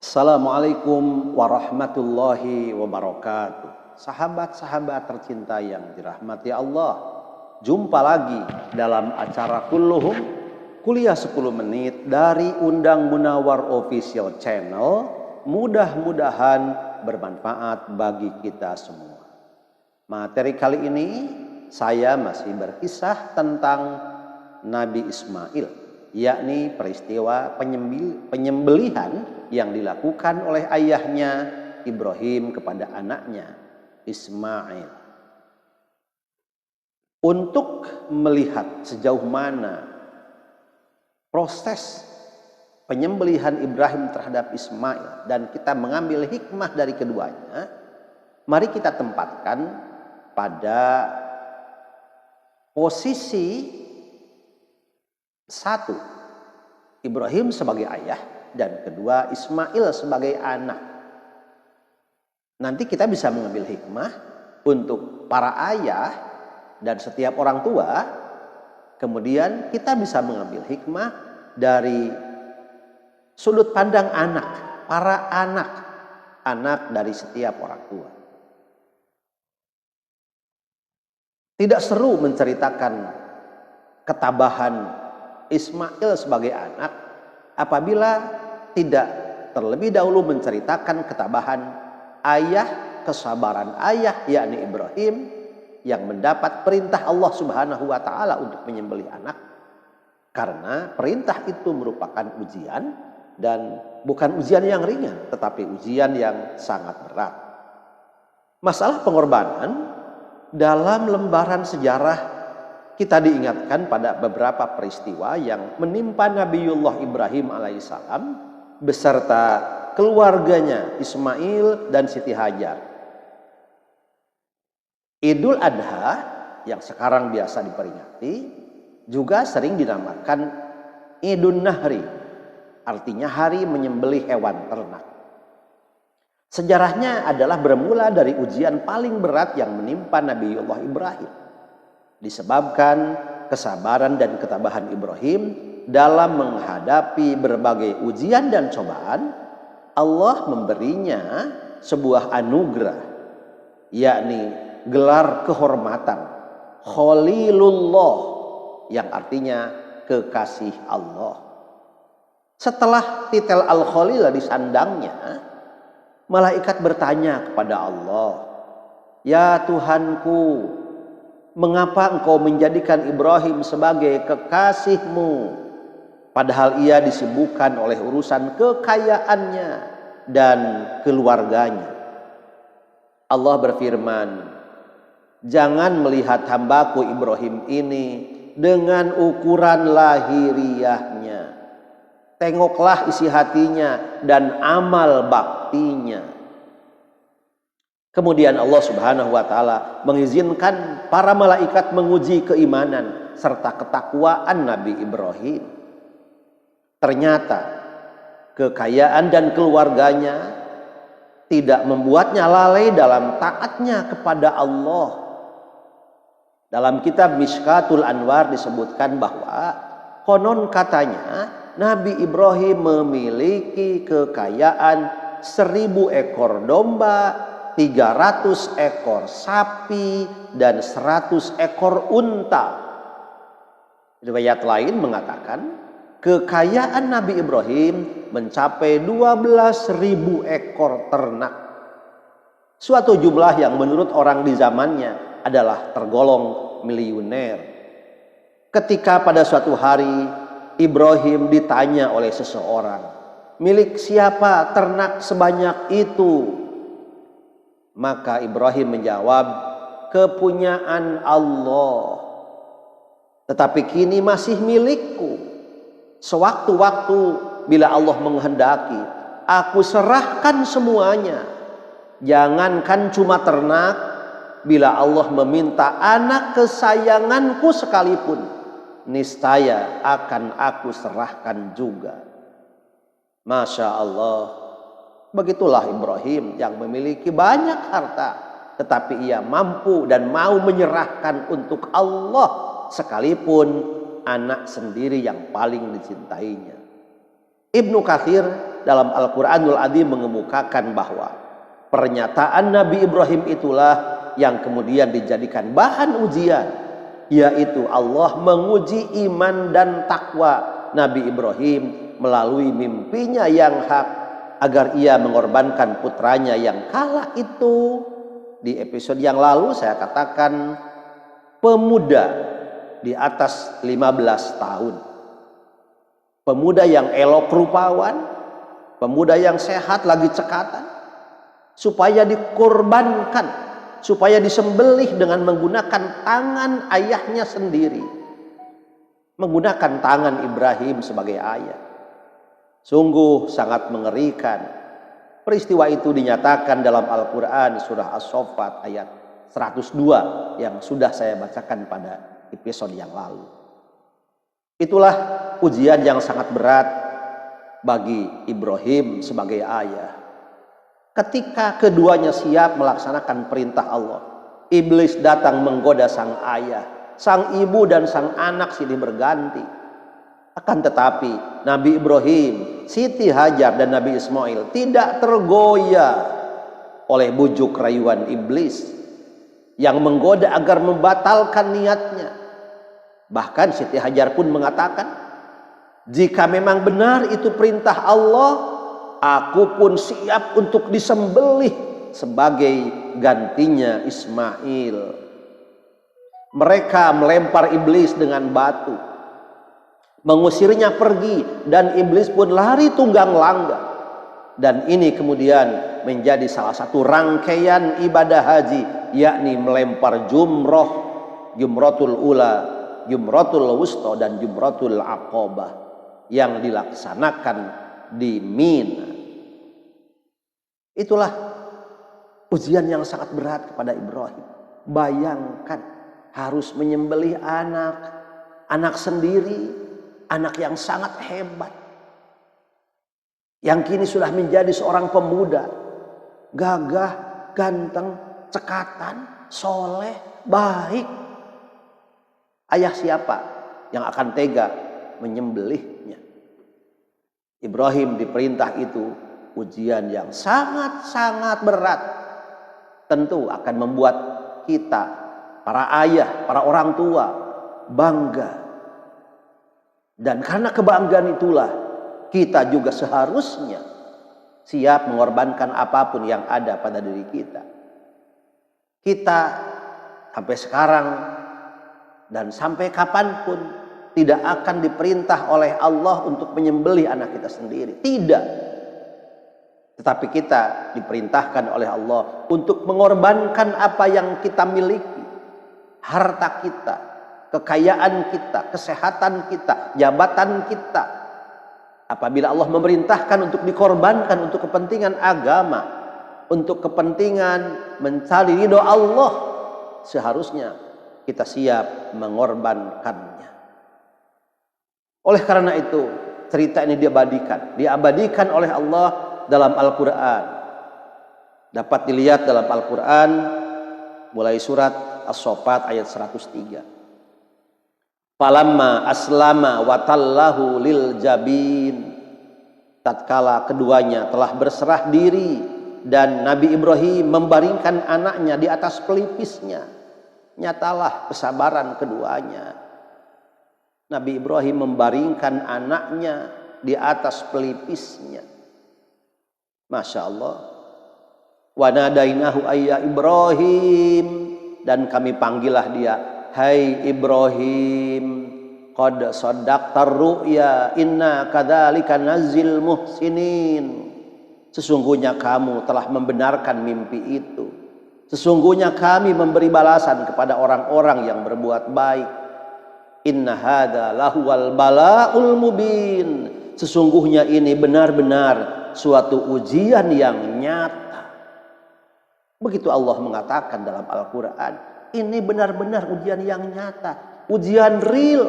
Assalamualaikum warahmatullahi wabarakatuh. Sahabat-sahabat tercinta yang dirahmati Allah, jumpa lagi dalam acara Kulluhum, kuliah 10 menit dari Undang Munawar Official Channel. Mudah-mudahan bermanfaat bagi kita semua. Materi kali ini saya masih berkisah tentang Nabi Ismail, yakni peristiwa penyembelihan yang dilakukan oleh ayahnya Ibrahim kepada anaknya Ismail. Untuk melihat sejauh mana proses penyembelihan Ibrahim terhadap Ismail dan kita mengambil hikmah dari keduanya, mari kita tempatkan pada posisi satu, Ibrahim sebagai ayah, dan kedua, Ismail sebagai anak. Nanti kita bisa mengambil hikmah untuk para ayah dan setiap orang tua. Kemudian kita bisa mengambil hikmah dari sudut pandang anak, para anak dari setiap orang tua. Tidak seru menceritakan ketabahan Ismail sebagai anak apabila tidak terlebih dahulu menceritakan ketabahan ayah, kesabaran ayah yakni Ibrahim yang mendapat perintah Allah Subhanahu wa taala untuk menyembelih anak, karena perintah itu merupakan ujian dan bukan ujian yang ringan tetapi ujian yang sangat berat. Masalah pengorbanan dalam lembaran sejarah kita diingatkan pada beberapa peristiwa yang menimpa Nabiullah Ibrahim alaihissalam beserta keluarganya Ismail dan Siti Hajar. Idul Adha yang sekarang biasa diperingati juga sering dinamakan Idun Nahri, artinya hari menyembelih hewan ternak. Sejarahnya adalah bermula dari ujian paling berat yang menimpa Nabiullah Ibrahim. Disebabkan kesabaran dan ketabahan Ibrahim dalam menghadapi berbagai ujian dan cobaan, Allah memberinya sebuah anugerah, yakni gelar kehormatan Khalilullah, yang artinya kekasih Allah. Setelah titel Al-Khalil disandangnya, malaikat bertanya kepada Allah, "Ya Tuhanku, mengapa engkau menjadikan Ibrahim sebagai kekasihmu, padahal ia disibukkan oleh urusan kekayaannya dan keluarganya?" Allah berfirman, "Jangan melihat hambaku Ibrahim ini dengan ukuran lahiriahnya. Tengoklah isi hatinya dan amal baktinya." Kemudian Allah Subhanahu wa taala mengizinkan para malaikat menguji keimanan serta ketakwaan Nabi Ibrahim. Ternyata kekayaan dan keluarganya tidak membuatnya lalai dalam taatnya kepada Allah. Dalam kitab Mishkatul Anwar disebutkan bahwa konon katanya Nabi Ibrahim memiliki kekayaan 1000 ekor domba, 300 ekor sapi, dan 100 ekor unta. Riwayat lain mengatakan kekayaan Nabi Ibrahim mencapai 12.000 ekor ternak. Suatu jumlah yang menurut orang di zamannya adalah tergolong miliuner. Ketika pada suatu hari Ibrahim ditanya oleh seseorang, "Milik siapa ternak sebanyak itu?" Maka Ibrahim menjawab, "Kepunyaan Allah. Tetapi kini masih milikku. Sewaktu-waktu bila Allah menghendaki, aku serahkan semuanya. Jangankan cuma ternak, bila Allah meminta anak kesayanganku sekalipun, niscaya akan aku serahkan juga." Masya Allah. Begitulah Ibrahim yang memiliki banyak harta, tetapi ia mampu dan mau menyerahkan untuk Allah sekalipun anak sendiri yang paling dicintainya. Ibnu Katsir dalam Al-Quranul Adzim mengemukakan bahwa pernyataan Nabi Ibrahim itulah yang kemudian dijadikan bahan ujian, yaitu Allah menguji iman dan takwa Nabi Ibrahim melalui mimpinya yang hak agar ia mengorbankan putranya yang kala itu. Di episode yang lalu saya katakan pemuda di atas 15 tahun, pemuda yang elok rupawan, pemuda yang sehat lagi cekatan, supaya dikorbankan, supaya disembelih dengan menggunakan tangan ayahnya sendiri, menggunakan tangan Ibrahim sebagai ayah. Sungguh sangat mengerikan. Peristiwa itu dinyatakan dalam Al-Quran surah As-Saffat ayat 102 yang sudah saya bacakan pada episode yang lalu. Itulah ujian yang sangat berat bagi Ibrahim sebagai ayah. Ketika keduanya siap melaksanakan perintah Allah, iblis datang menggoda sang ayah, sang ibu dan sang anak silih berganti. Akan tetapi Nabi Ibrahim, Siti Hajar dan Nabi Ismail tidak tergoyah oleh bujuk rayuan iblis yang menggoda agar membatalkan niatnya. Bahkan Siti Hajar pun mengatakan, jika memang benar itu perintah Allah, aku pun siap untuk disembelih sebagai gantinya Ismail. Mereka melempar iblis dengan batu, mengusirnya pergi, dan iblis pun lari tunggang langgang. Dan ini kemudian menjadi salah satu rangkaian ibadah haji, yakni melempar jumroh, jumrotul ula, jumrotul wusta, dan jumrotul aqobah yang dilaksanakan di Mina. Itulah ujian yang sangat berat kepada Ibrahim. Bayangkan harus menyembelih anak sendiri, anak yang sangat hebat, yang kini sudah menjadi seorang pemuda, gagah, ganteng, cekatan, soleh, baik. Ayah siapa yang akan tega menyembelihnya? Ibrahim diperintah itu ujian yang sangat-sangat berat. Tentu akan membuat kita, para ayah, para orang tua, bangga. Dan karena kebanggaan itulah kita juga seharusnya siap mengorbankan apapun yang ada pada diri kita. Kita sampai sekarang dan sampai kapanpun tidak akan diperintah oleh Allah untuk menyembelih anak kita sendiri. Tidak. Tetapi kita diperintahkan oleh Allah untuk mengorbankan apa yang kita miliki. Harta kita, kekayaan kita, kesehatan kita, jabatan kita. Apabila Allah memerintahkan untuk dikorbankan untuk kepentingan agama, untuk kepentingan mencari ridho Allah, seharusnya kita siap mengorbankannya. Oleh karena itu, cerita ini diabadikan oleh Allah dalam Al-Quran. Dapat dilihat dalam Al-Quran mulai surat As-Saffat ayat 103. Falamma aslama wa tallahu lil jabin, tatkala keduanya telah berserah diri dan Nabi Ibrahim membaringkan anaknya di atas pelipisnya, nyatalah kesabaran keduanya. Nabi Ibrahim membaringkan anaknya di atas pelipisnya. Masya Allah. Wa nadainahu ayya Ibrahim, dan kami panggillah dia, hai Ibrahim, qad shaddaqtar ru'ya inna kadzalika nazil muhsinin. Sesungguhnya kamu telah membenarkan mimpi itu. Sesungguhnya kami memberi balasan kepada orang-orang yang berbuat baik. Inna hadza lahuwal bala'ul mubin. Sesungguhnya ini benar-benar suatu ujian yang nyata. Begitu Allah mengatakan dalam Al-Quran. Ini benar-benar ujian yang nyata, ujian real.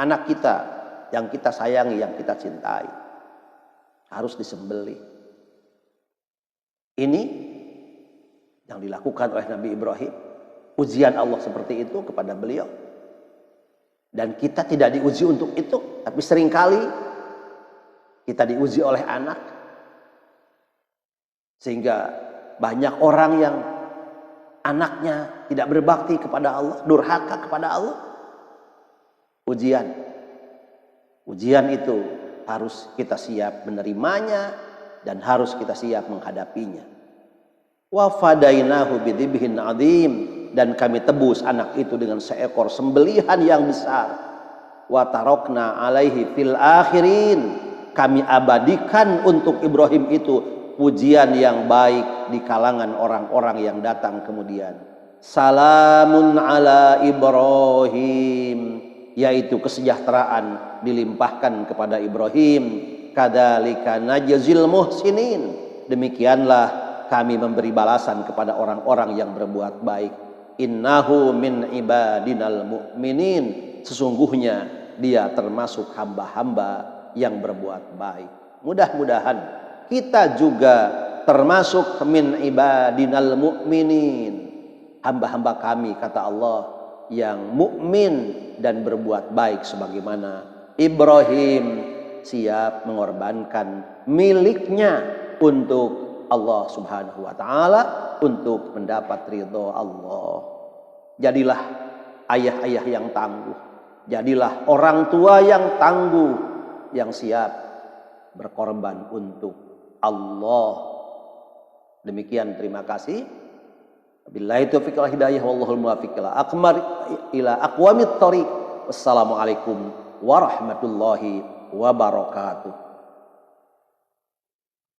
Anak kita yang kita sayangi, yang kita cintai, harus disembelih. Ini yang dilakukan oleh Nabi Ibrahim. Ujian Allah seperti itu kepada beliau. Dan kita tidak diuji untuk itu, tapi seringkali Kita diuji oleh anak. Sehingga banyak orang yang anaknya tidak berbakti kepada Allah, durhaka kepada Allah. Ujian. Ujian itu harus kita siap menerimanya dan harus kita siap menghadapinya. Wa fadainahu bidzibhin adzim, dan kami tebus anak itu dengan seekor sembelihan yang besar. Wa tarokna alaihi fil akhirin, kami abadikan untuk Ibrahim itu pujian yang baik di kalangan orang-orang yang datang kemudian. Salamun ala Ibrahim, yaitu kesejahteraan dilimpahkan kepada Ibrahim. Kadzalika najzil muhsinin, demikianlah kami memberi balasan kepada orang-orang yang berbuat baik. Innahu min ibadinal mu'minin, sesungguhnya dia termasuk hamba-hamba yang berbuat baik. Mudah-mudahan kita juga termasuk min ibadinal mu'minin, hamba-hamba kami, kata Allah, yang mukmin dan berbuat baik sebagaimana Ibrahim siap mengorbankan miliknya untuk Allah Subhanahu wa taala, untuk mendapat ridho Allah. Jadilah ayah-ayah yang tangguh, jadilah orang tua yang tangguh, yang siap berkorban untuk Allah. Demikian, terima kasih. Billahi taufiq wal hidayah, wallahul muwaffiq ila aqwamit thoriq. Wassalamualaikum warahmatullahi wabarakatuh.